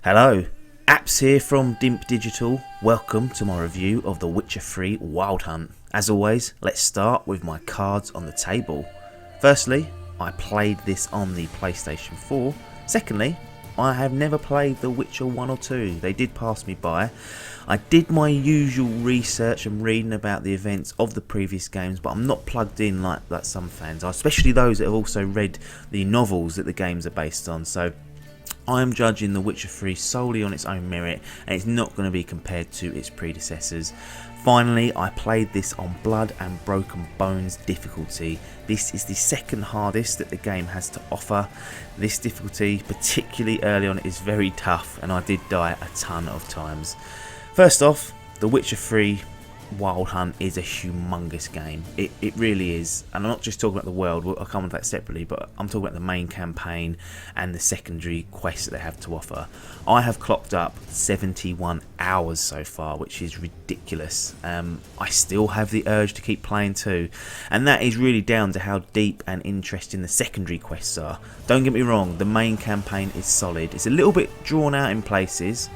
Hello, Apps here from Dimp Digital. Welcome to my review of The Witcher 3 Wild Hunt. As always, let's start with my cards on the table. Firstly, I played this on the PlayStation 4. Secondly, I have never played The Witcher 1 or 2. They did pass me by. I did my usual research and reading about the events of the previous games, but I'm not plugged in like some fans are, especially those that have also read the novels that the games are based on. So I am judging The Witcher 3 solely on its own merit, and it's not going to be compared to its predecessors. Finally, I played this on Blood and Broken Bones difficulty. This is the second hardest that the game has to offer. This difficulty, particularly early on, is very tough, and I did die a ton of times. First off, The Witcher 3 Wild Hunt is a humongous game. It really is, and I'm not just talking about the world. I'll come on to that separately, but I'm talking about the main campaign and the secondary quests that they have to offer. I have clocked up 71 hours so far, which is ridiculous. I still have the urge to keep playing too, and that is really down to how deep and interesting the secondary quests are. Don't get me wrong, the main campaign is solid. It's a little bit drawn out in places,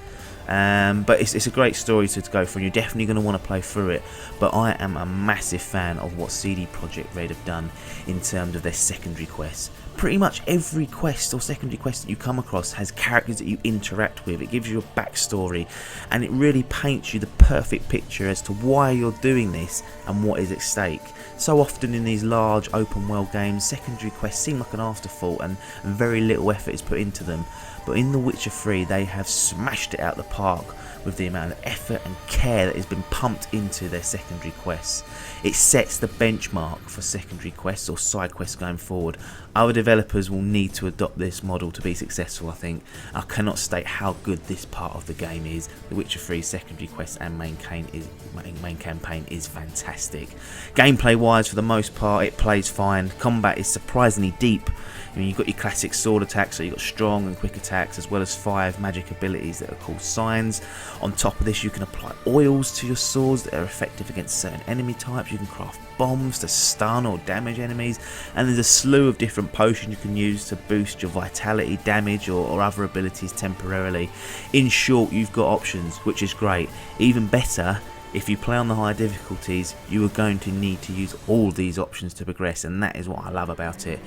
but it's a great story to go through, and you're definitely going to want to play through it. But I am a massive fan of what CD Projekt RED have done in terms of their secondary quests. Pretty much every quest or secondary quest that you come across has characters that you interact with. It gives you a backstory, and it really paints you the perfect picture as to why you're doing this and what is at stake. So often in these large open world games, secondary quests seem like an afterthought and very little effort is put into them. But in The Witcher 3 they have smashed it out the park with the amount of effort and care that has been pumped into their secondary quests. It sets the benchmark for secondary quests or side quests going forward. Other developers will need to adopt this model to be successful, I think. I cannot state how good this part of the game is. The Witcher 3 secondary quests and main campaign is fantastic. Gameplay wise, for the most part, it plays fine. Combat is surprisingly deep. I mean, you've got your classic sword attacks, so you've got strong and quick attacks, as well as 5 magic abilities that are called signs. On top of this, you can apply oils to your swords that are effective against certain enemy types. You can craft bombs to stun or damage enemies, and there's a slew of different potions you can use to boost your vitality, damage, or other abilities temporarily. In short, you've got options, which is great. Even better, if you play on the higher difficulties, you are going to need to use all these options to progress, and that is what I love about it.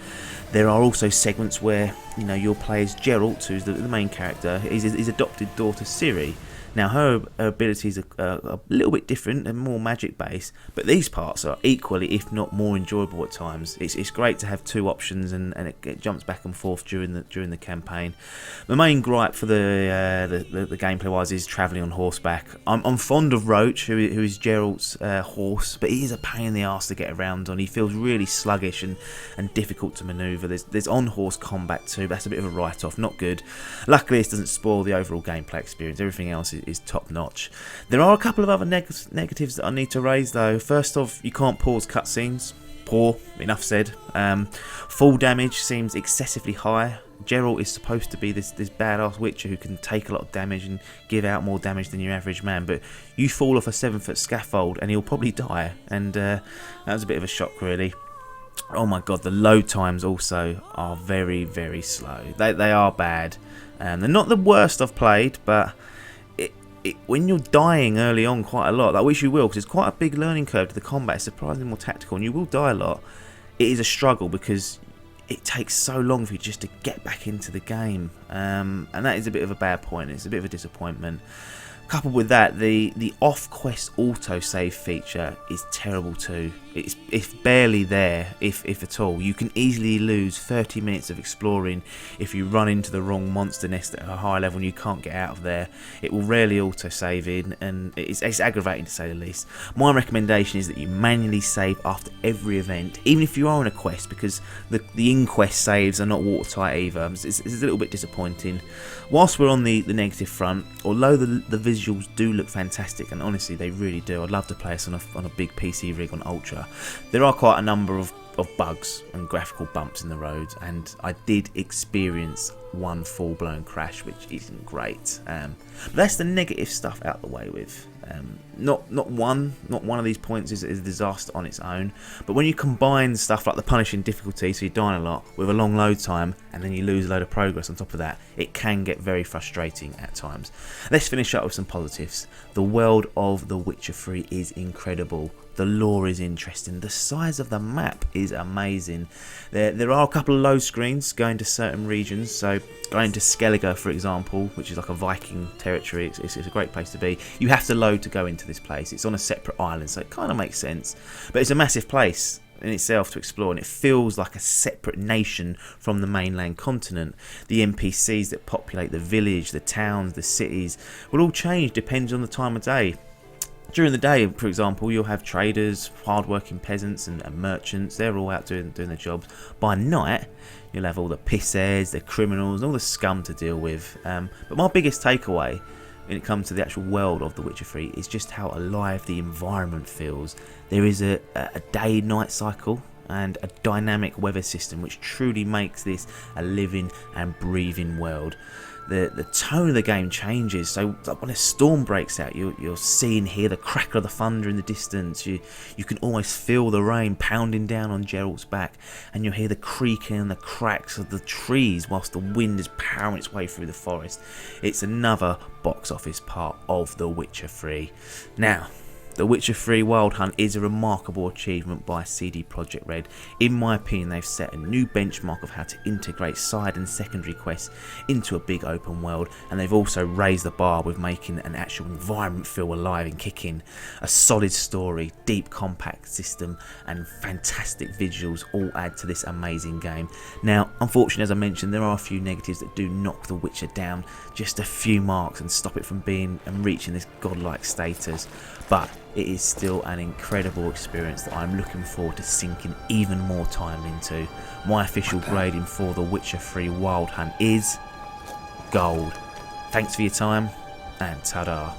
There are also segments where you'll play as Geralt, who's the main character, his adopted daughter Ciri. Now her abilities are a little bit different and more magic based, but these parts are equally, if not more, enjoyable at times. It's great to have two options, and it jumps back and forth during the campaign. The main gripe for the gameplay wise is travelling on horseback. I'm fond of Roach, who is Geralt's horse, but he is a pain in the arse to get around on. He feels really sluggish and difficult to manoeuvre. There's on horse combat too, but that's a bit of a write off, not good. Luckily this doesn't spoil the overall gameplay experience. Everything else is top notch. There are a couple of other negatives that I need to raise though. First off, you can't pause cutscenes. Poor, enough said. Full damage seems excessively high. Geralt is supposed to be this badass witcher who can take a lot of damage and give out more damage than your average man, but you fall off a 7-foot scaffold and he'll probably die, and that was a bit of a shock really. Oh my god, the load times also are very, very slow. They are bad. They're not the worst I've played, but when you're dying early on quite a lot, I wish you will, because it's quite a big learning curve to the combat. It's surprisingly more tactical, and you will die a lot. It is a struggle because it takes so long for you just to get back into the game, and that is a bit of a bad point. It's a bit of a disappointment. Coupled with that, the off-quest autosave feature is terrible too. It's barely there, if at all. You can easily lose 30 minutes of exploring if you run into the wrong monster nest at a high level and you can't get out of there. It will rarely autosave in, and it's aggravating to say the least. My recommendation is that you manually save after every event, even if you are on a quest, because the in-quest saves are not watertight either. It's a little bit disappointing. Whilst we're on the negative front, although the visuals do look fantastic, and honestly they really do, I'd love to play this on a big PC rig on Ultra, there are quite a number of bugs and graphical bumps in the road, and I did experience one full-blown crash, which isn't great. But that's the negative stuff out the way with. Not one of these points is a disaster on its own, but when you combine stuff like the punishing difficulty, so you're dying a lot, with a long load time, and then you lose a load of progress on top of that, it can get very frustrating at times. Let's finish up with some positives. The world of The Witcher 3 is incredible. The lore is interesting. The size of the map is amazing. There are a couple of load screens going to certain regions. So going to Skellige, for example, which is like a Viking territory. It's a great place to be. You have to load to go into this place. It's on a separate island, so it kind of makes sense. But it's a massive place in itself to explore, and it feels like a separate nation from the mainland continent. The NPCs that populate the village, the towns, the cities will all change depending on the time of day. During the day, for example, you'll have traders, hard-working peasants and merchants. They're all out doing their jobs. By night, you'll have all the pissheads, the criminals, and all the scum to deal with. But my biggest takeaway when it comes to the actual world of The Witcher 3 is just how alive the environment feels. There is a day-night cycle and a dynamic weather system which truly makes this a living and breathing world. The tone of the game changes, so when a storm breaks out, you'll see and hear the crackle of the thunder in the distance. You can almost feel the rain pounding down on Geralt's back, and you'll hear the creaking and the cracks of the trees whilst the wind is powering its way through the forest. It's another box office part of The Witcher 3. Now, The Witcher 3 Wild Hunt is a remarkable achievement by CD Projekt RED. In my opinion, they've set a new benchmark of how to integrate side and secondary quests into a big open world, and they've also raised the bar with making an actual environment feel alive and kicking. A solid story, deep compact system, and fantastic visuals all add to this amazing game. Now, unfortunately, as I mentioned, there are a few negatives that do knock The Witcher down just a few marks and stop it from being and reaching this godlike status, but it is still an incredible experience that I'm looking forward to sinking even more time into. My official grading for The Witcher 3 Wild Hunt is gold. Thanks for your time, and ta-da.